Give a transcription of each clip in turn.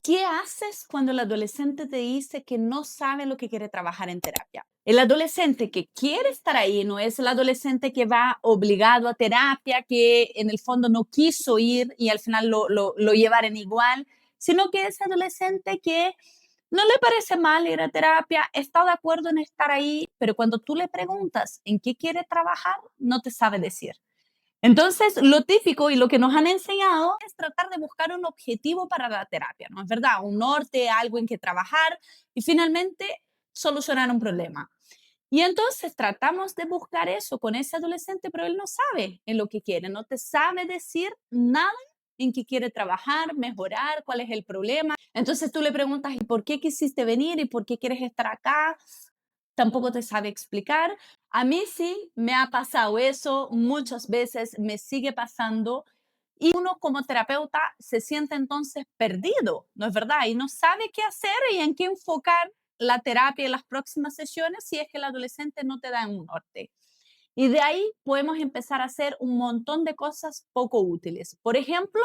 ¿Qué haces cuando el adolescente te dice que no sabe lo que quiere trabajar en terapia? El adolescente que quiere estar ahí no es el adolescente que va obligado a terapia, que en el fondo no quiso ir y al final lo llevaron igual, sino que es adolescente que no le parece mal ir a terapia, está de acuerdo en estar ahí, pero cuando tú le preguntas en qué quiere trabajar, no te sabe decir. Entonces, lo típico y lo que nos han enseñado es tratar de buscar un objetivo para la terapia, ¿no es verdad? Un norte, algo en que trabajar y finalmente solucionar un problema. Y entonces tratamos de buscar eso con ese adolescente, pero él no sabe en lo que quiere, no te sabe decir nada en qué quiere trabajar, mejorar, cuál es el problema. Entonces tú le preguntas, ¿y por qué quisiste venir? ¿Y por qué quieres estar acá? Tampoco te sabe explicar. A mí sí me ha pasado eso muchas veces, me sigue pasando y uno como terapeuta se siente entonces perdido, ¿no es verdad? Y no sabe qué hacer y en qué enfocar la terapia en las próximas sesiones si es que el adolescente no te da un norte. Y de ahí podemos empezar a hacer un montón de cosas poco útiles. Por ejemplo,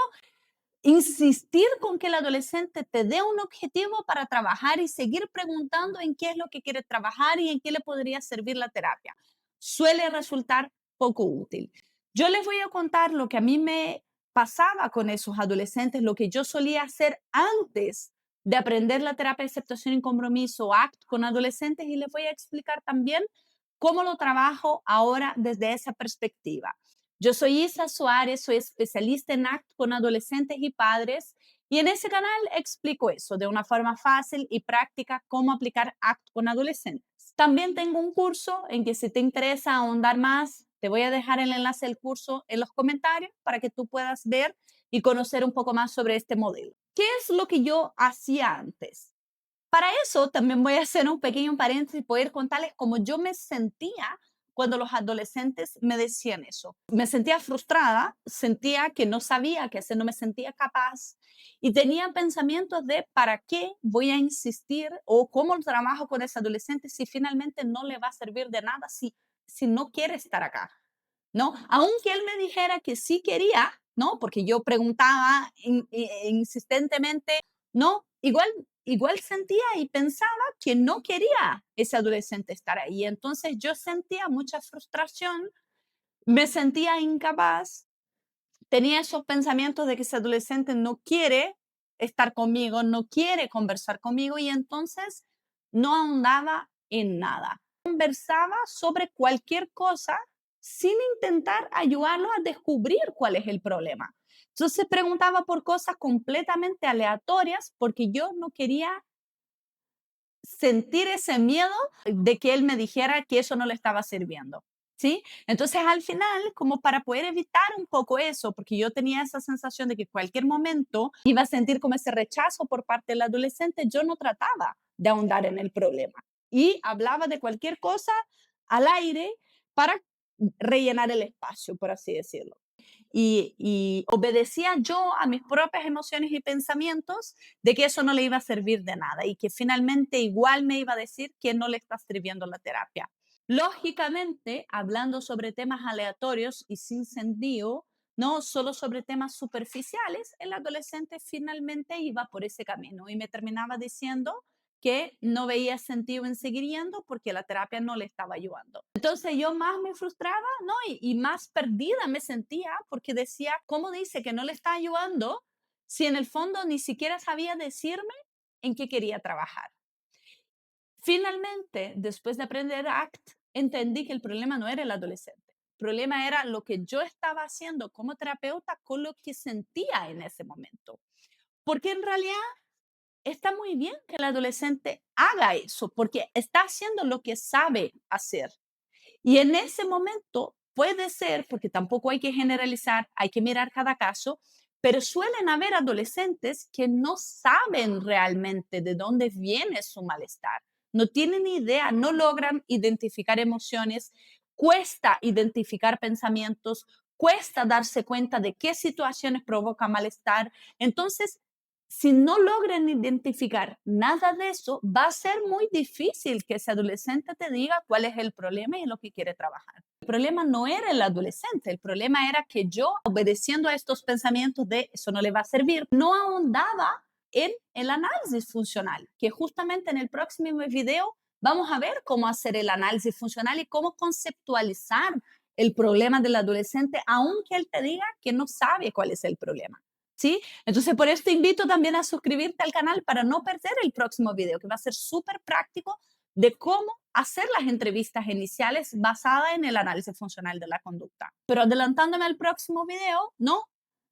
insistir con que el adolescente te dé un objetivo para trabajar y seguir preguntando en qué es lo que quiere trabajar y en qué le podría servir la terapia. Suele resultar poco útil. Yo les voy a contar lo que a mí me pasaba con esos adolescentes, lo que yo solía hacer antes de aprender la terapia de aceptación y compromiso, ACT con adolescentes, y les voy a explicar también cómo lo trabajo ahora desde esa perspectiva. Yo soy Isa Suárez, soy especialista en ACT con adolescentes y padres y en ese canal explico eso de una forma fácil y práctica, cómo aplicar ACT con adolescentes. También tengo un curso en que si te interesa ahondar más, te voy a dejar el enlace del curso en los comentarios para que tú puedas ver y conocer un poco más sobre este modelo. ¿Qué es lo que yo hacía antes? Para eso también voy a hacer un pequeño paréntesis y poder contarles cómo yo me sentía cuando los adolescentes me decían eso. Me sentía frustrada, sentía que no sabía qué hacer, no me sentía capaz y tenía pensamientos de para qué voy a insistir o cómo trabajo con ese adolescente si finalmente no le va a servir de nada, si no quiere estar acá, ¿no? Aunque él me dijera que sí quería, ¿no? Porque yo preguntaba insistentemente, ¿no? Igual sentía y pensaba que no quería ese adolescente estar ahí. Entonces yo sentía mucha frustración, me sentía incapaz, tenía esos pensamientos de que ese adolescente no quiere estar conmigo, no quiere conversar conmigo y entonces no ahondaba en nada. Conversaba sobre cualquier cosa sin intentar ayudarlo a descubrir cuál es el problema. Entonces preguntaba por cosas completamente aleatorias porque yo no quería sentir ese miedo de que él me dijera que eso no le estaba sirviendo. ¿Sí? Entonces, al final, como para poder evitar un poco eso, porque yo tenía esa sensación de que cualquier momento iba a sentir como ese rechazo por parte del adolescente, yo no trataba de ahondar en el problema y hablaba de cualquier cosa al aire para rellenar el espacio, por así decirlo. Y obedecía yo a mis propias emociones y pensamientos de que eso no le iba a servir de nada y que finalmente igual me iba a decir que no le está sirviendo la terapia. Lógicamente, hablando sobre temas aleatorios y sin sentido, no solo sobre temas superficiales, el adolescente finalmente iba por ese camino y me terminaba diciendo que no veía sentido en seguir yendo porque la terapia no le estaba ayudando. Entonces yo más me frustraba, ¿no? Y más perdida me sentía porque decía, ¿cómo dice que no le está ayudando si en el fondo ni siquiera sabía decirme en qué quería trabajar? Finalmente, después de aprender ACT, entendí que el problema no era el adolescente. El problema era lo que yo estaba haciendo como terapeuta con lo que sentía en ese momento. Porque en realidad está muy bien que el adolescente haga eso, porque está haciendo lo que sabe hacer. Y en ese momento puede ser, porque tampoco hay que generalizar, hay que mirar cada caso, pero suelen haber adolescentes que no saben realmente de dónde viene su malestar, no tienen idea, no logran identificar emociones, cuesta identificar pensamientos, cuesta darse cuenta de qué situaciones provocan malestar. Entonces, si no logran identificar nada de eso, va a ser muy difícil que ese adolescente te diga cuál es el problema y en lo que quiere trabajar. El problema no era el adolescente, el problema era que yo, obedeciendo a estos pensamientos de eso no le va a servir, no ahondaba en el análisis funcional, que justamente en el próximo video vamos a ver cómo hacer el análisis funcional y cómo conceptualizar el problema del adolescente, aunque él te diga que no sabe cuál es el problema. ¿Sí? Entonces, por eso te invito también a suscribirte al canal para no perder el próximo video, que va a ser súper práctico de cómo hacer las entrevistas iniciales basadas en el análisis funcional de la conducta. Pero adelantándome al próximo video, ¿no?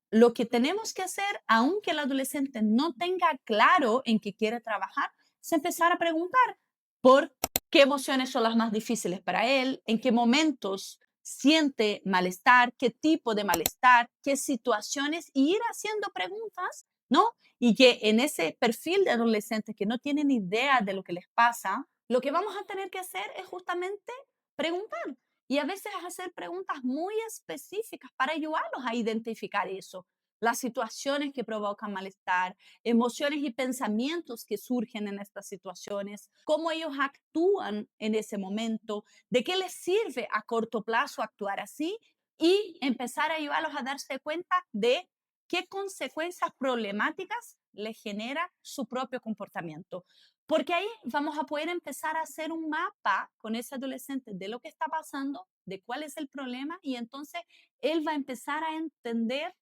Lo que tenemos que hacer, aunque el adolescente no tenga claro en qué quiere trabajar, es empezar a preguntar por qué emociones son las más difíciles para él, en qué momentos siente malestar, qué tipo de malestar, qué situaciones, y ir haciendo preguntas, ¿no? Y que en ese perfil de adolescentes que no tienen idea de lo que les pasa, lo que vamos a tener que hacer es justamente preguntar. Y a veces hacer preguntas muy específicas para ayudarlos a identificar eso, las situaciones que provocan malestar, emociones y pensamientos que surgen en estas situaciones, cómo ellos actúan en ese momento, de qué les sirve a corto plazo actuar así y empezar a ayudarlos a darse cuenta de qué consecuencias problemáticas les genera su propio comportamiento. Porque ahí vamos a poder empezar a hacer un mapa con ese adolescente de lo que está pasando, de cuál es el problema, y entonces él va a empezar a entender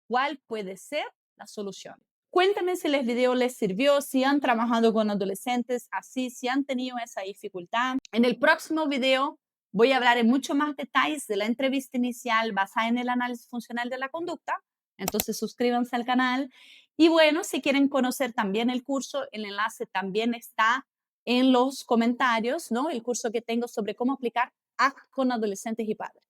cuál puede ser la solución. Cuéntame si el video les sirvió, si han trabajado con adolescentes así, si han tenido esa dificultad. En el próximo video voy a hablar en mucho más detalles de la entrevista inicial basada en el análisis funcional de la conducta. Entonces suscríbanse al canal. Y bueno, si quieren conocer también el curso, el enlace también está en los comentarios, ¿no? El curso que tengo sobre cómo aplicar ACT con adolescentes y padres.